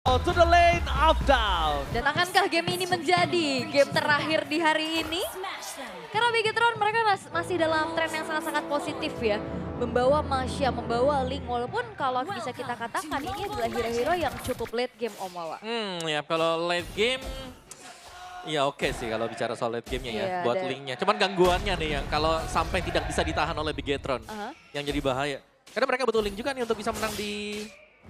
To the lane of down. Dan akankah game ini menjadi game terakhir di hari ini? Karena Bigetron mereka masih dalam tren yang sangat-sangat positif ya. Membawa Masya, membawa Link. Walaupun kalau bisa kita katakan ini adalah hero-hero yang cukup late game Om Wawa. Ya kalau late game, ya oke sih kalau bicara soal late gamenya ya, Iya, buat Linknya. Cuman gangguannya nih yang kalau sampai tidak bisa ditahan oleh Bigetron, yang jadi bahaya. Karena mereka butuh Link juga nih untuk bisa menang di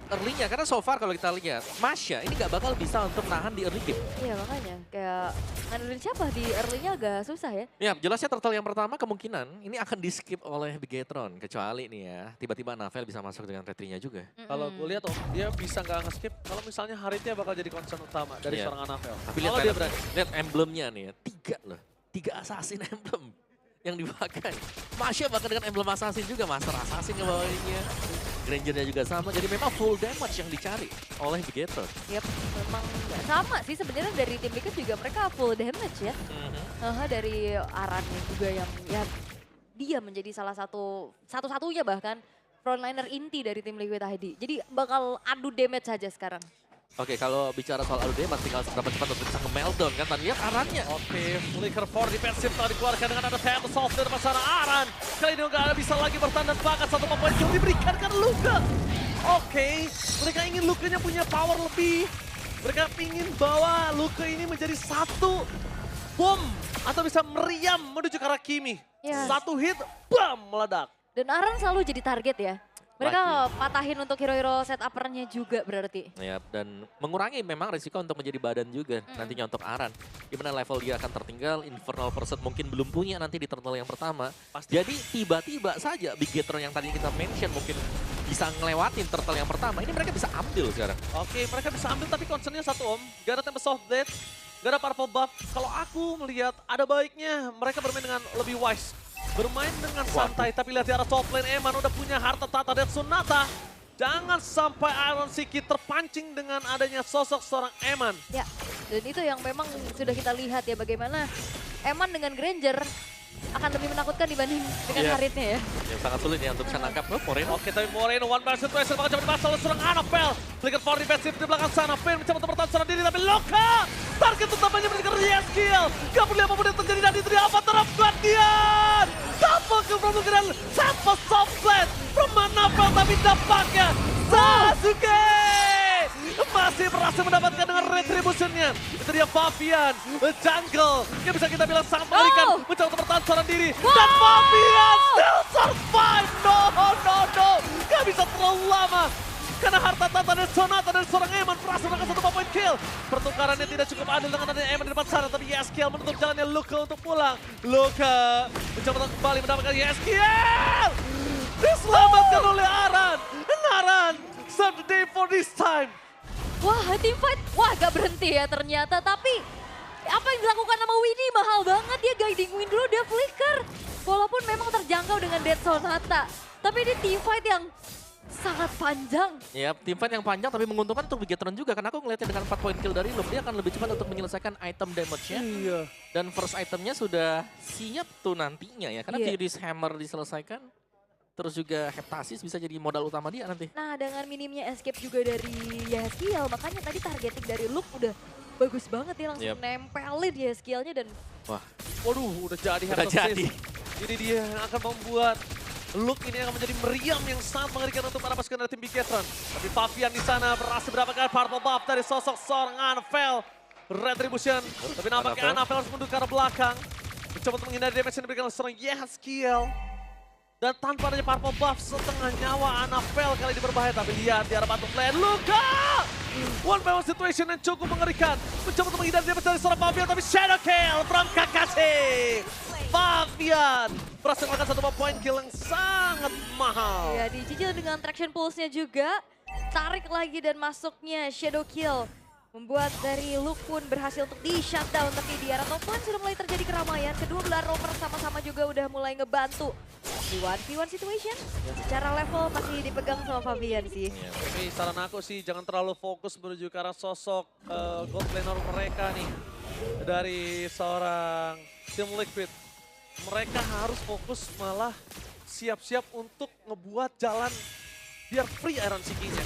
early-nya. Karena so far kalau kita lihat, Masya ini gak bakal bisa untuk nahan di early game. Iya makanya, kayak ngandelin siapa di early-nya agak susah ya. Ya jelasnya turtle yang pertama kemungkinan ini akan di skip oleh Bigetron. Kecuali nih ya, tiba-tiba Navel bisa masuk dengan retrinya juga. Kalau gue lihat Om, dia bisa nggak nge-skip kalau misalnya Haritnya bakal jadi concern utama dari Iya. seorang Anavel. Tapi Kalau dia berani. lihat emblemnya nih ya, 3 loh. 3 assassin emblem yang dipakai. Masya bahkan dengan emblem assassin juga, master assassin ngebawainnya. Grangernya juga sama, jadi memang full damage yang dicari oleh Bigetron. Yap, memang nggak sama sih sebenarnya dari tim Biget juga mereka full damage ya. Dari Arannya juga yang ya dia menjadi salah satu-satunya bahkan frontliner inti dari tim Liquid ID. Jadi bakal adu damage saja sekarang. Oke, kalau bicara soal adu damage tinggal seberapa cepat untuk bisa nge-meltdown kan. Tadi lihat Arannya. Oke, flicker for defensif telah dikeluarkan dengan ada Phantom Soft dari pasangan Aran. Kali ini nggak bisa lagi bertahan dan bahkan satu poin kill diberikan karena Luka. Oke, mereka ingin Lukanya punya power lebih. Mereka ingin bawa Luka ini menjadi satu bom atau bisa meriam menuju ke arah Kimi. Ya. Satu hit, bam, meledak. Dan Aran selalu jadi target ya. Mereka patahin untuk hero-hero set uppernya juga berarti. Ya, dan mengurangi memang risiko untuk menjadi badan juga nantinya untuk Aran. Gimana level dia akan tertinggal, Infernal Pursuit mungkin belum punya nanti di turtle yang pertama. Jadi tiba-tiba saja Bigetron yang tadi kita mention mungkin bisa ngelewatin turtle yang pertama. Ini mereka bisa ambil sekarang. Oke, mereka bisa ambil tapi concernnya satu Om. Gak ada Tempest Soft Blade, gak ada Purple Buff. Kalau aku melihat ada baiknya mereka bermain dengan lebih wise. Bermain dengan santai, tapi lihat di arah top lane Eman udah punya harta tata dan Sonata. Jangan sampai Iron Siki terpancing dengan adanya sosok seorang Eman. Ya, dan itu yang memang sudah kita lihat ya bagaimana Eman dengan Granger akan lebih menakutkan dibanding dengan Haritnya ya. Yang sangat sulit ya untuk bisa nangkap Moreno. Oke, tapi Moreno one man situation bakal coba dibahas oleh seorang Anavel. Flicker for defensif di belakang sana, Pen mencoba untuk bertahan seorang diri tapi Loka. Target utamanya berikan skill. Gak peduli apapun yang terjadi dan itu dia apa terap Guardian. Double kill from Luka dan sampai soft blade from Anavel tapi dampaknya Sasuke masih berhasil mendapatkan dengan retributionnya. Itu dia Fabian, jungle yang bisa kita bilang sangat mengerikan. Mencoba untuk bertahan seorang diri dan Fabian still survive. No, gak bisa terlalu lama. Karena harta tata dan Sonata dan seorang Eman berhasil mendapatkan satu point kill. Pertukarannya tidak cukup adil dengan adanya Eman di depan sana. Tapi Yeskiel menutup jalannya Luka untuk pulang. Luka mencoba untuk kembali mendapatkan Yeskiel. Diselamatkan oleh Aran. And Aran save the day for this time. Wah, teamfight, wah gak berhenti ya ternyata. Tapi apa yang dilakukan sama Winnie mahal banget. Dia guiding win dulu, dia flicker. Walaupun memang terjangkau dengan Dead Sonata. Tapi ini teamfight yang sangat panjang. Ya, teamfight yang panjang tapi menguntungkan untuk Bigetron juga. Karena aku ngeliatnya dengan 4 point kill dari Lum, dia akan lebih cepat untuk menyelesaikan item damage-nya. Iya. Dan first itemnya sudah siap tuh nantinya ya. Karena Furious Hammer diselesaikan. Terus juga Heptasis bisa jadi modal utama dia nanti. Nah, dengan minimnya escape juga dari Yeskiel, makanya tadi targeting dari Luke udah bagus banget ya, langsung nempelin Yeskielnya dan Wah, Waduh, udah jadi udah jadi. Ini dia yang akan membuat Luke ini akan menjadi meriam yang sangat mengerikan untuk para pasukan dari tim Bigetron. Tapi Fabian di sana berhasil mendapatkan purple buff dari sosok seorang Anavel. Retribution, tapi nampaknya Anavel harus mundur ke arah belakang. Mencoba untuk menghindari damage yang diberikan oleh seorang Yeskiel. Dan tanpa adanya purple buff, setengah nyawa Anavel kali ini berbahaya. Tapi lihat di arah bottom lane, Luka! One by one situation yang cukup mengerikan. Mencoba untuk menghindari damage dari seorang Fabian, tapi shadow kill from Kakashi. Fabian berhasil melakukan satu point kill yang sangat mahal. ya dicicil dengan traction pulse-nya juga. Tarik lagi dan masuknya shadow kill. Membuat dari Luke pun berhasil untuk di-shutdown. Tapi di arah top lane sudah mulai terjadi keramaian. Kedua belah rover sama-sama juga udah mulai ngebantu. Di 1v1 situation, secara level masih dipegang sama Fabian sih. Tapi saran aku sih jangan terlalu fokus menuju ke arah sosok gold laner mereka nih. Dari seorang tim Liquid. Mereka harus fokus malah siap-siap untuk ngebuat jalan biar free Iron Seeking-nya.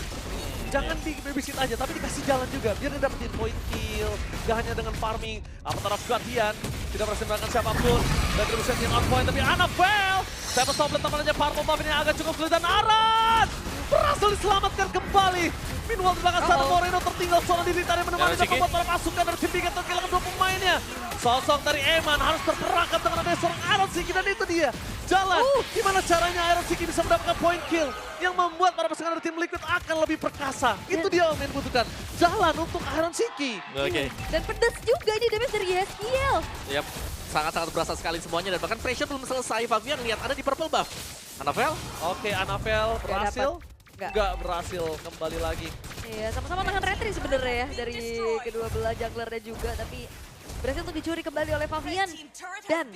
Jangan di babysit aja, tapi dikasih jalan juga. Biar dia dapetin point kill. Gak hanya dengan farming. Avatar of Guardian. Tidak berhasil melakukan siapapun. Dan terus yang on point, tapi Annabelle. Saya stoplet teman-temannya Purple Buff ini agak cukup sulit. Dan Aran berhasil diselamatkan kembali. Meanwhile di belakang sana Moreno tertinggal seorang diri tadi menemani dan membuat para pasukan dari tim Bigetron kehilangan 2 pemainnya. Sosok dari Eman harus terperangkap dengan adanya seorang Iron Seeking dan itu dia. Jalan, gimana caranya Iron Seeking bisa mendapatkan point kill yang membuat para pasukan dari tim Liquid akan lebih perkasa. Itu dia yang butuhkan. Jalan untuk Iron Seeking. Oke. Dan pedas juga ini damage dari Yeskiel. Yap, sangat-sangat berasa sekali semuanya dan bahkan pressure belum selesai. Fabian lihat ada di purple buff. Annabelle? Oke, Annabelle berhasil. Nggak. Nggak berhasil kembali lagi. Iya, sama-sama nahan retri sebenarnya ya dari kedua belah junglernya juga, tapi berhasil untuk dicuri kembali oleh Fabian. Dan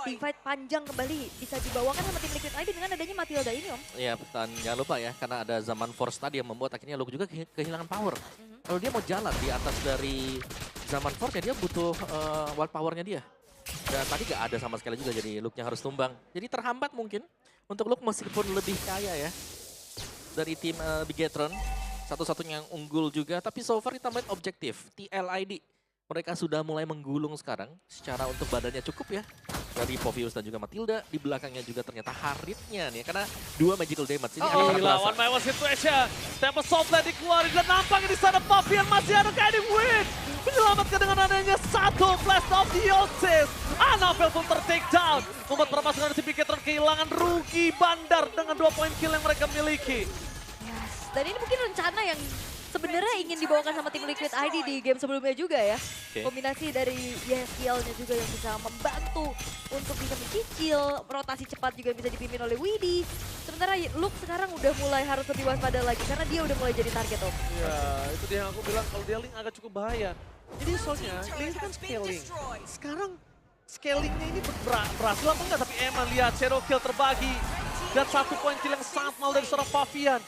teamfight panjang kembali bisa dibawakan sama tim Liquid ID dengan adanya Matilda ini, Om. Iya, dan jangan lupa ya, karena ada zaman Force tadi yang membuat akhirnya Luke juga kehilangan power. Kalau dia mau jalan di atas dari zaman Force ya dia butuh wild powernya dia. Dan tadi gak ada sama sekali juga, jadi Luke-nya harus tumbang. Jadi terhambat mungkin untuk Luke meskipun lebih kaya ya. Dari tim Bigetron, satu-satunya yang unggul juga, tapi so far ditambahin objektif, TLID. Mereka sudah mulai menggulung sekarang, secara untuk badannya cukup ya. Dari Povius dan juga Matilda, di belakangnya juga ternyata Haritnya nih, karena 2 magical damage ini akan sangat Gila, berasa. one by one situation. Tempest Blade dikeluarin dan nampaknya di sana Fabian masih ada Guiding Wind. Menyelamatkan dengan adanya satu Blast of Theosis. Annabelle pun ter-take down. Membuat para pasukan dari Bigetron kehilangan rugi bandar dengan 2 point kill yang mereka miliki. Yes. Dan ini mungkin rencana yang sebenarnya ingin dibawakan sama tim Liquid ID di game sebelumnya juga ya. Kombinasi dari Yeskiel-nya juga yang bisa membantu untuk bisa mencicil. Rotasi cepat juga bisa dipimpin oleh Widdy. Sementara Luke sekarang udah mulai harus lebih waspada lagi karena dia udah mulai jadi target, Om. Ya, itu dia yang aku bilang kalau dia Link agak cukup bahaya. Jadi soalnya Link itu kan scaling. Sekarang scalingnya ini berhasil apa enggak? Tapi Eman lihat Shadow Kill terbagi. Dan 1 point kill yang sangat mahal dari seorang Fabian.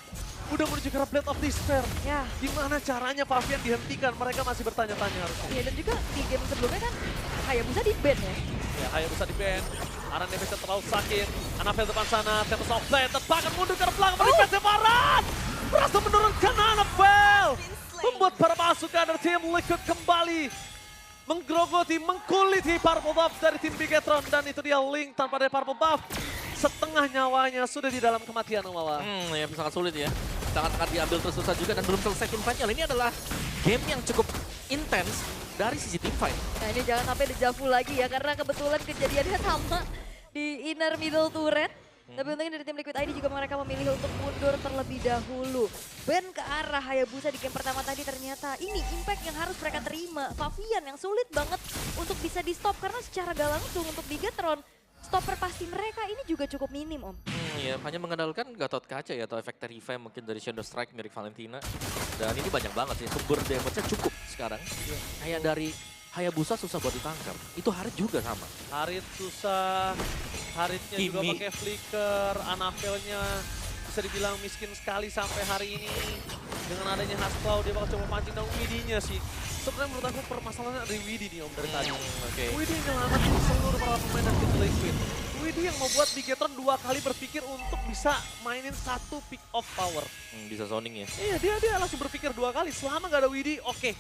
Udah menuju ke Blade of Despair. Ya. Gimana caranya Fabian dihentikan? Mereka masih bertanya-tanya harusnya. Iya, dan juga di game sebelumnya kan Hayabusa di-ban ya. Ya, Hayabusa di-ban. Aran Nemesis terlalu sakit. Annabelle depan sana. Tempest of Blade terpakan mundur ke belakang. Defense Aran! Berhasil menurunkan Annabelle! Membuat para pasukan dari tim Liquid kembali menggerogoti, mengkuliti Purple Buff dari tim Bigetron. Dan itu dia Link tanpa ada Purple Buff. Setengah nyawanya sudah di dalam kematian, Umawa. Ya sangat sulit ya. Sangat diambil terus susah juga dan belum selesai tim fight-nya. Ini adalah game yang cukup intens dari sisi tim fight. Nah ini jangan sampai dejavu lagi ya, karena kebetulan kejadiannya sama di inner middle turret. Tapi untungnya dari tim Liquid ID juga mereka memilih untuk mundur terlebih dahulu. Ban ke arah Hayabusa di game pertama tadi ternyata ini impact yang harus mereka terima. Fabian yang sulit banget untuk bisa di stop karena secara gak langsung untuk Bigetron. Stopper pasti mereka ini juga cukup minim, Om. Ya, hanya mengandalkan Gatot Kaca ya, atau efek revamp mungkin dari Shadow Strike mirip Valentina. Dan ini banyak banget sih, sumber damage-nya cukup sekarang. Kayak dari Hayabusa susah buat ditangkap. Itu Harit juga sama. Harit susah, Haritnya juga Kimi. pakai flicker, Annabelle-nya bisa dibilang miskin sekali sampai hari ini. Dengan adanya Hasclaw, dia bakal coba pancing dan Widdy-nya sih. Sebenarnya menurut aku permasalahannya dari Widdy nih, Om, dari tadi. Widdy nyelamatin seluruh para pemain dari tim Liquid. Widdy yang membuat Bigetron 2 kali berpikir untuk bisa mainin 1 pick off power. Bisa zoning ya. Iya, dia langsung berpikir 2 kali. Selama gak ada Widdy, oke.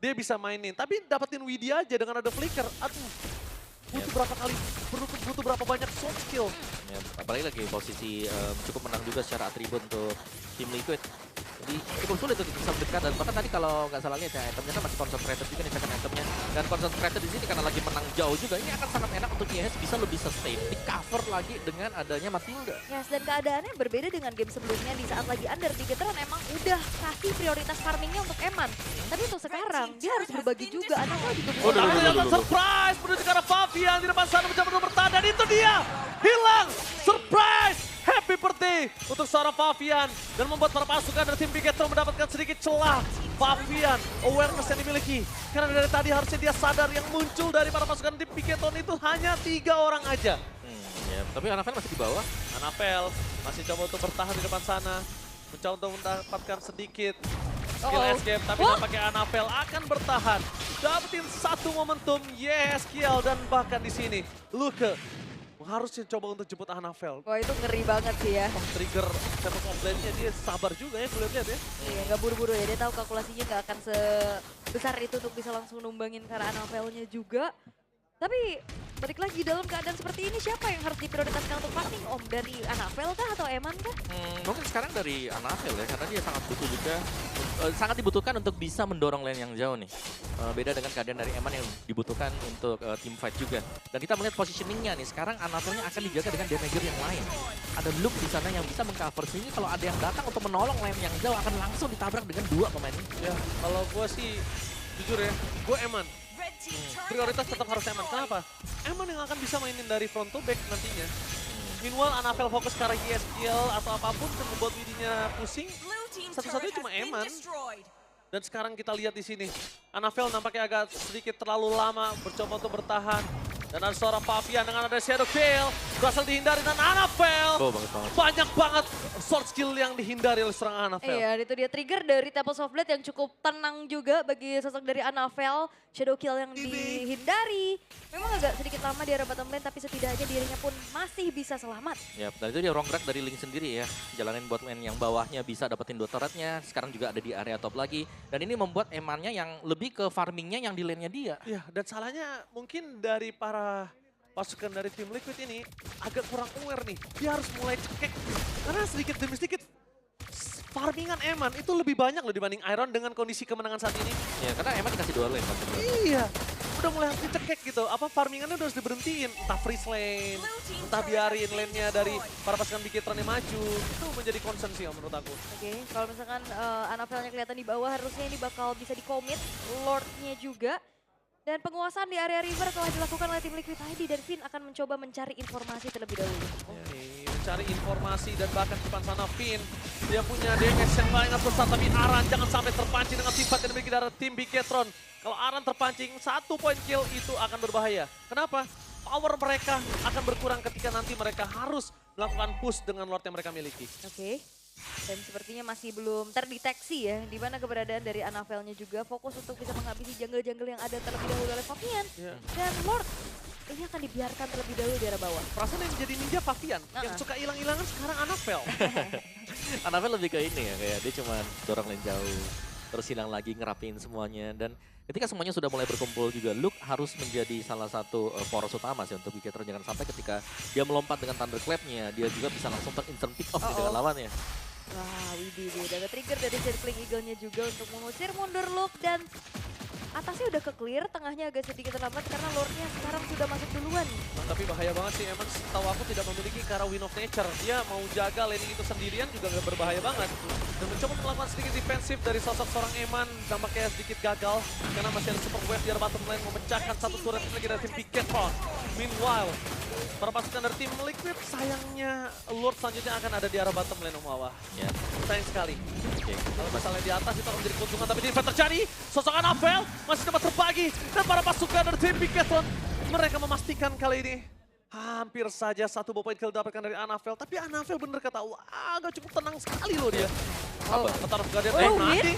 Dia bisa mainin. Tapi dapetin Widdy aja dengan ada flicker. Aduh, butuh berapa kali, butuh berapa banyak soft skill. Ya, apalagi lagi posisi cukup menang juga secara atribut untuk tim Liquid. Jadi cukup sulit untuk bisa mendekat dan bahkan tadi kalau nggak salah lihat ya itemnya kan masih concentrated juga nih second itemnya. Dan concentrated di sini karena lagi menang jauh juga ini akan sangat enak untuk IHS bisa lebih sustain. Di cover lagi dengan adanya Matilda. Yes, dan keadaannya berbeda dengan game sebelumnya di saat lagi under. Bigetron emang udah kasih prioritas farmingnya untuk Eman. Tapi untuk sekarang dia harus berbagi juga. Annabelle juga butuh. Tapi ternyata surprise menuju ke arah Fabian di depan sana mencoba untuk bertahan dan itu dia hilang. Surprise! Happy birthday untuk seorang Fabian dan membuat para pasukan dari tim Bigetron mendapatkan sedikit celah. Fabian, awareness yang dimiliki. Karena dari tadi harusnya dia sadar yang muncul dari para pasukan tim Bigetron itu hanya 3 orang aja. Ya, tapi Annabelle masih di bawah. Annabelle masih coba untuk bertahan di depan sana. Mencoba untuk mendapatkan sedikit skill escape. Tapi nampaknya Annabelle akan bertahan. Dapetin 1 momentum, yes, kill. Dan bahkan di sini Luke harusnya coba untuk jemput Hanavel. Wah itu ngeri banget sih ya. Trigger Tempest of Blade-nya dia sabar juga ya gue lihat ya. Iya nggak buru-buru ya, dia tahu kalkulasinya nggak akan sebesar itu untuk bisa langsung numbangin karena Hanavelnya juga. Tapi balik lagi dalam keadaan seperti ini siapa yang harus diprioritaskan untuk farming Om? Dari Hanavel kah atau Eman kah? Mungkin sekarang dari Hanavel ya, karena dia sangat butuh juga, sangat dibutuhkan untuk bisa mendorong lane yang jauh nih. Beda dengan keadaan dari Eman yang dibutuhkan untuk team fight juga. Dan kita melihat positioningnya nih, sekarang Hanavelnya akan dijaga dengan damager yang lain. Ada Luke di sana yang bisa mengcover, sehingga kalau ada yang datang untuk menolong lane yang jauh akan langsung ditabrak dengan 2 pemain ini. Ya kalau gue sih jujur ya, gue Eman. Prioritas tetap harus Eman. Kenapa? Eman yang akan bisa mainin dari front to back nantinya. Meanwhile, Hanavel fokus ke arah ESL atau apapun yang membuat Widinya pusing. Satu-satunya cuma Eman. Dan sekarang kita lihat di sini, Hanavel nampaknya agak sedikit terlalu lama bercoba untuk bertahan. Dan ada seorang Pavian dengan ada Shadow Kill. Berhasil dihindari dan Hanavel. Oh, bagus banget. Banyak banget sword skill yang dihindari oleh seorang Hanavel. Iya itu dia trigger dari Tempest of Blade yang cukup tenang juga bagi sosok dari Hanavel. Shadow Kill yang dihindari. Memang agak sedikit lama di arah bottom lane tapi setidaknya dirinya pun masih bisa selamat. Ya, dan itu dia wrong track dari Link sendiri ya. Jalanin buat lane yang bawahnya bisa dapetin 2 turretnya. Sekarang juga ada di area top lagi. Dan ini membuat Emannya yang lebih ke farmingnya yang di lane-nya dia. Ya, dan salahnya mungkin dari para pasukan dari tim Liquid ini agak kurang aware nih. Dia harus mulai cekek. Karena sedikit demi sedikit farmingan Eman itu lebih banyak loh dibanding Iron dengan kondisi kemenangan saat ini. Ya, karena Eman dikasih 2 lane. Iya, udah mulai harus dicekek gitu. Apa farmingannya udah harus diberhentiin. Entah freeze lane, entah biarin lane-nya dari para pasukan Bikitron yang maju. Itu menjadi concern sih menurut aku. Oke, kalau misalkan Hanavelnya kelihatan di bawah harusnya ini bakal bisa di-commit. Lordnya juga. Dan penguasaan di area river telah dilakukan oleh tim Liquid ID dan Finn akan mencoba mencari informasi terlebih dahulu. Oke, mencari informasi dan bahkan di depan sana Finn. Dia punya damage yang paling besar tapi Aran jangan sampai terpancing dengan tim fight yang dimiliki dari tim Bikitron. Kalau Aran terpancing, 1 point kill itu akan berbahaya. Kenapa? Power mereka akan berkurang ketika nanti mereka harus melakukan push dengan Lord yang mereka miliki. Oke. Dan sepertinya masih belum terdeteksi ya, di mana keberadaan dari Hanavelnya juga fokus untuk bisa menghabisi jungle-jungle yang ada terlebih dahulu oleh Pavian. Yeah. Dan Lord ini akan dibiarkan terlebih dahulu di arah bawah. Perasaan yang jadi ninja Pavian, yang suka hilang-hilangan sekarang Hanavel. Hanavel lebih ke ini ya, kayak dia cuma dorong lane jauh, terus hilang lagi ngerapiin semuanya. Dan ketika semuanya sudah mulai berkumpul juga, Luke harus menjadi salah satu poros utama sih untuk Bikitron. Jangan sampai ketika dia melompat dengan Thunderclap-nya, dia juga bisa langsung ter-instant pick off dengan lawannya. Wah, widih, dia ada trigger dari Circling Eagle-nya juga untuk mengusir mundur Luke dan atasnya udah ke-clear, tengahnya agak sedikit terlambat karena Lord-nya sekarang sudah masuk duluan. Nah, tapi bahaya banget sih, emang setahu aku tidak memiliki cara Wind of Nature. Dia mau jaga laning itu sendirian juga nggak berbahaya banget. Dan mencoba melakukan sedikit defensif dari sosok seorang Eman, tampaknya sedikit gagal. Karena masih ada super wave di arah bottom lane, memecahkan satu turret lagi dari tim Bikitron. Meanwhile, para pasukan dari tim Liquid sayangnya Lord selanjutnya akan ada di arah bottom lane Wawah. Ya. Sayang sekali. Oke. Kalau misalnya di atas itu akan menjadi keuntungan, tapi di event terjadi. Sosok Hanavel masih dapat terbagi. Dan para pasukan dari tim Bikitron, mereka memastikan kali ini hampir saja 1 point kill dapatkan dari Hanavel. Tapi Hanavel bener kata, wah agak cukup tenang sekali loh dia. Apa? Taruh Guardian Oh, nanti.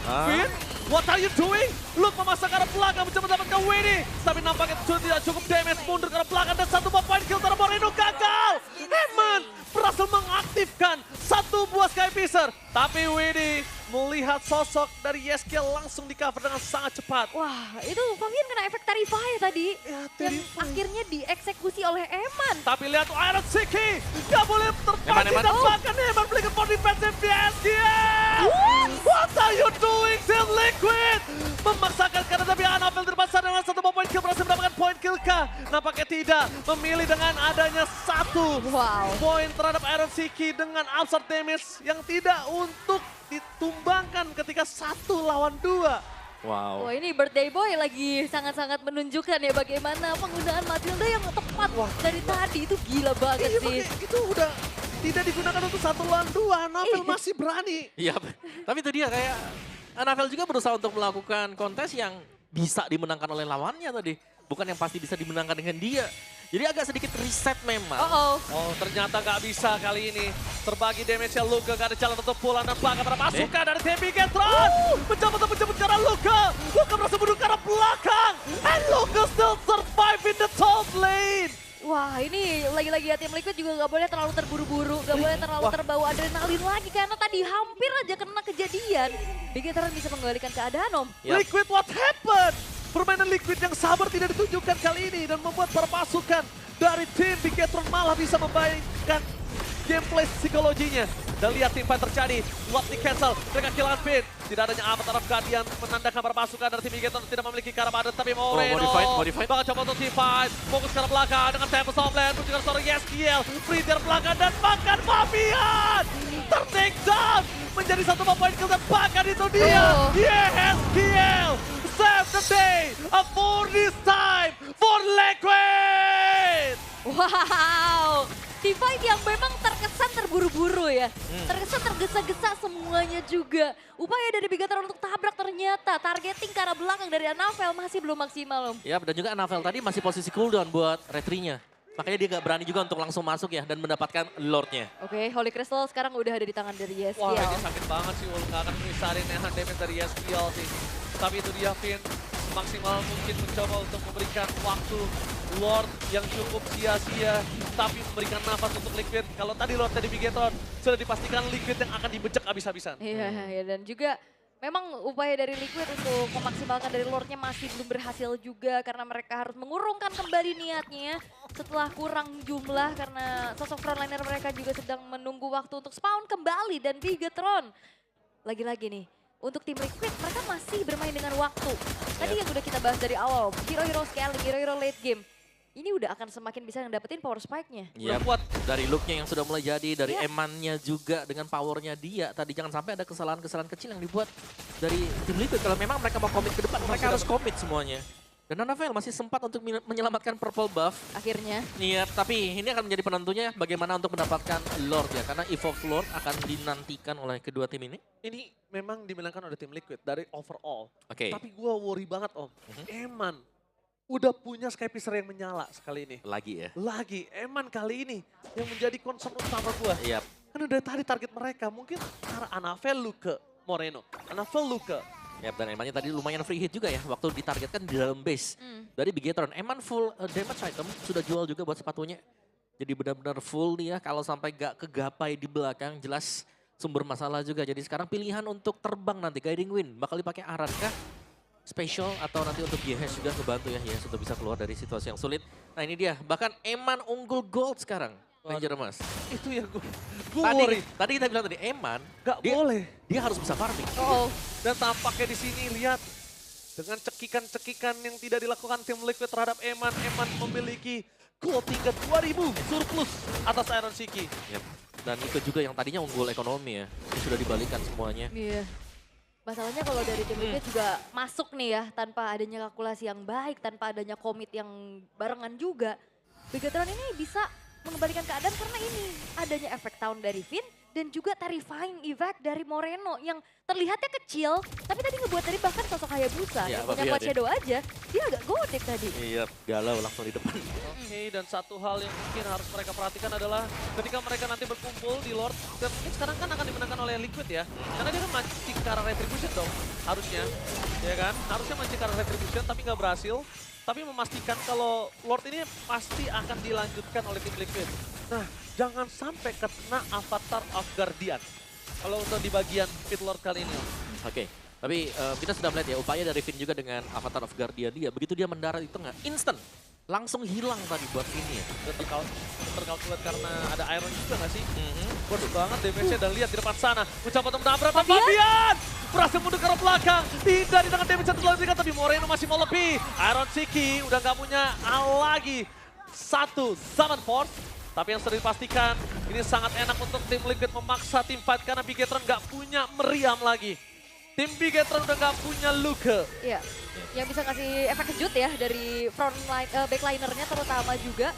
Finn, what are you doing? Luke memasang ke arah belakang, mencoba mendapatkan Winnie. Tapi nampaknya tidak cukup damage, mundur ke arah belakang. Dan 1 point kill dari Moreno gagal. Eman berhasil mengaktifkan 1 buah Sky Piercer. Tapi Winnie melihat sosok dari Yeskiel langsung di cover dengan sangat cepat. Wah, itu Pavian kena efek Terrify tadi. Ya, yang Terrify. akhirnya dieksekusi oleh Eman. Tapi lihat Iron Siki, gak boleh terpancing Eman. dan bahkan Eman belikan for defensive di Yeskiel. What are you doing, Team Liquid? Memaksakan karena tapi Hanavel terpaksa dengan 1 point kill berhasil mendapatkan point kill kah? Nampaknya tidak, memilih dengan adanya 1 poin terhadap Iron Siki dengan absurd damage yang tidak untuk ditumbangkan ketika 1 lawan 2. Wow. Wah, ini Birthday Boy lagi sangat-sangat menunjukkan ya bagaimana penggunaan Matilda yang tepat dari tadi. Itu gila banget Iya, sih. makanya itu udah tidak digunakan untuk 1 lawan 2. Hanavel masih berani. Iya, tapi itu dia kayak Hanavel juga berusaha untuk melakukan kontes yang bisa dimenangkan oleh lawannya tadi. Bukan yang pasti bisa dimenangkan dengan dia. Jadi agak sedikit reset memang. Oh, ternyata nggak bisa kali ini. Terbagi damage-nya Luka, gak ada jalan untuk pulang dan belakang para pasukan dari tim Bikitron. Menjemput ke arah Luka. Luka berhasil bunuh ke arah belakang. And Luka still survive in the top lane. Wah, ini lagi-lagi ya tim Liquid juga nggak boleh terlalu terburu-buru, nggak boleh terlalu terbawa adrenalin lagi karena tadi hampir aja kena kejadian. Bigetron bisa menggalikan keadaan, Om. Yap. Liquid, what happened? Permainan Liquid yang sabar tidak ditunjukkan kali ini dan membuat para pasukan dari tim Bigetron malah bisa membaikkan gameplay psikologinya. Dan lihat tim fight terjadi, Watt di cancel, mereka kehilangan Finn. Tidak adanya Avatar of Guardian menandakan para pasukan dari tim Bigetron tidak memiliki Karabadan, tapi Moreno modified. bakal coba untuk team fight. Fokus ke arah belakang dengan Tempest of Land, menunjukkan seorang Yeskiel, free dari belakang dan makan Fabian. Ter-take down, menjadi 1 poin kill dan bahkan itu dia, Yeskiel. Save the day, for this time, for Liquid. Wow, team fight yang memang terkesan terburu-buru ya. Terkesan tergesa-gesa semuanya juga. Upaya dari Bigetron untuk tabrak ternyata targeting ke arah belakang dari Anavel masih belum maksimal, Om. Ya, dan juga Anavel tadi masih posisi cooldown buat retry-nya. Makanya dia gak berani juga untuk langsung masuk ya dan mendapatkan Lord-nya. Oke, Holy Crystal sekarang udah ada di tangan dari Wah, Yeskiel. ini sakit banget sih, Ul. Gak akan mengisarin nahan damage dari Yeskiel sih. Tapi itu dia, Finn. Maksimal mungkin mencoba untuk memberikan waktu Lord yang cukup sia-sia. Tapi memberikan nafas untuk Liquid. Kalau tadi Lord dari Bigetron, sudah dipastikan Liquid yang akan dibecek habis-habisan. Iya, dan juga memang upaya dari Liquid untuk memaksimalkan dari Lordnya masih belum berhasil juga karena mereka harus mengurungkan kembali niatnya setelah kurang jumlah karena sosok frontliner mereka juga sedang menunggu waktu untuk spawn kembali dan Bigetron. Lagi-lagi nih, untuk tim Liquid mereka masih bermain dengan waktu. Tadi yang udah kita bahas dari awal, hero-hero scaling, hero-hero late game. Ini udah akan semakin bisa ngedapetin power spike-nya. Iya, kuat. dari look-nya yang sudah mulai jadi, dari emannya juga dengan powernya dia. Tadi jangan sampai ada kesalahan-kesalahan kecil yang dibuat dari tim Liquid. Kalau memang mereka mau komit ke depan, mereka harus komit semuanya. Dan Anavel masih sempat untuk menyelamatkan purple buff. Akhirnya. Iya, tapi ini akan menjadi penentunya bagaimana untuk mendapatkan Lord ya. Karena Evolve Lord akan dinantikan oleh kedua tim ini. Ini memang dimenangkan oleh tim Liquid dari overall. Oke. Tapi gue worry banget, Om. Eman udah punya Skypicer yang menyala sekali ini. Lagi ya. Lagi, Eman kali ini yang menjadi concern utama gue. Iya. Karena dari tadi target mereka mungkin arah Anavel lu ke Moreno. Anavel lu ke Ya, dan Emannya tadi lumayan free hit juga ya waktu ditargetkan di dalam base dari Bigetron. Eman full damage item sudah jual juga buat sepatunya. Jadi benar-benar full dia kalau sampai gak kegapai di belakang jelas sumber masalah juga. Jadi sekarang pilihan untuk terbang nanti Guiding Wind bakal dipakai Aran kah? Special atau nanti untuk Yehes juga kebantu ya. Yehes sudah bisa keluar dari situasi yang sulit. Nah ini dia bahkan Eman unggul gold sekarang. Ranger Mas. itu yang gue worry. Tadi kita bilang tadi Eman Gak dia, boleh. dia harus bisa farming. Dan tampaknya di sini lihat dengan cekikan-cekikan yang tidak dilakukan tim Liquid terhadap Eman. Eman memiliki gold tingkat 2000 surplus atas Iron Siki. Yep. Dan itu juga yang tadinya unggul ekonomi ya. Ini sudah dibalikan semuanya. Iya. Masalahnya kalau dari tim Liquid juga masuk nih ya tanpa adanya kalkulasi yang baik, tanpa adanya komit yang barengan juga. Bigetron ini bisa mengembalikan keadaan karena ini adanya efek tahun dari Finn dan juga terrifying effect dari Moreno yang terlihatnya kecil tapi tadi ngebuat dari bahkan sosok Hayabusa Ya, yang punya Fabian Quad Shadow aja dia agak godek tadi. Iya, galau langsung di depan. Oke, dan satu hal yang mungkin harus mereka perhatikan adalah ketika mereka nanti berkumpul di Lord, dan mungkin sekarang kan akan dimenangkan oleh Liquid ya. Karena dia kan mancing ke arah Retribution dong, harusnya. Ya kan? Harusnya mancing ke arah Retribution tapi nggak berhasil. Tapi memastikan kalau Lord ini pasti akan dilanjutkan oleh tim Liquid. Nah, jangan sampai kena Avatar of Guardian. Kalau untuk di bagian Pit Lord kali ini. Oke, tapi kita sudah melihat ya upaya dari Finn juga dengan Avatar of Guardian dia. Begitu dia mendarat di tengah, instant. Langsung hilang tadi buat Finn ya. Terkalkulat karena ada Iron juga nggak sih? Bodoh banget damage-nya dan lihat di depan sana. Mencoba untuk menabrak Fabian! Berhasil mundur ke arah belakang. Tidak dengan damage yang terlalu tinggi tapi Moreno masih mau lebih. Iron Siki udah nggak punya lagi. Satu Summon Force. Tapi yang sudah dipastikan ini sangat enak untuk tim Liquid memaksa tim fight karena Bigetron nggak punya meriam lagi. Tim Bigetron udah nggak punya Luka. Iya, yang bisa kasih efek kejut ya dari backlinernya terutama juga.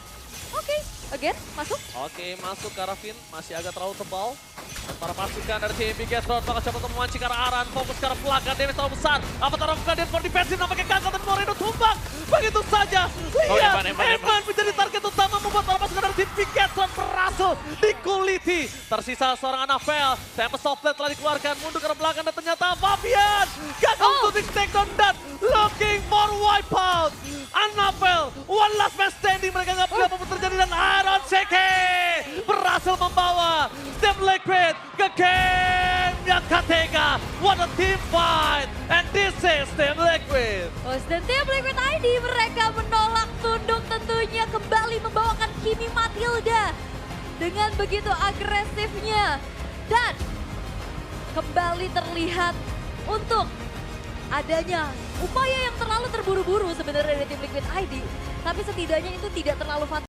Oke, again masuk. Oke, masuk ke arah Finn, masih agak terlalu tebal. Dan para pasukan dari tim Bigetron bakal coba untuk memancing ke arah Aran, fokus ke arah belakang, damage terlalu besar. Avatar of Guardian for defensive nampaknya gagal dan Moreno tumbang. Begitu saja, lihat Eman menjadi target utama membuat para pasukan dari tim Bigetron berhasil dikuliti. Tersisa seorang Anavel, Tempest of Blade telah dikeluarkan, mundur ke arah belakang dan ternyata Fabian gagal untuk di takedown dan looking for wipeout. Anavel, one last man standing, mereka nggak boleh apapun terjadi sana. What a team fight. And this is Team Liquid. Host dan tim Liquid ID mereka menolak tunduk tentunya kembali membawakan Kimi Matilda dengan begitu agresifnya. Dan kembali terlihat untuk adanya upaya yang terlalu terburu-buru sebenarnya dari tim Liquid ID. Tapi setidaknya itu tidak terlalu fatal.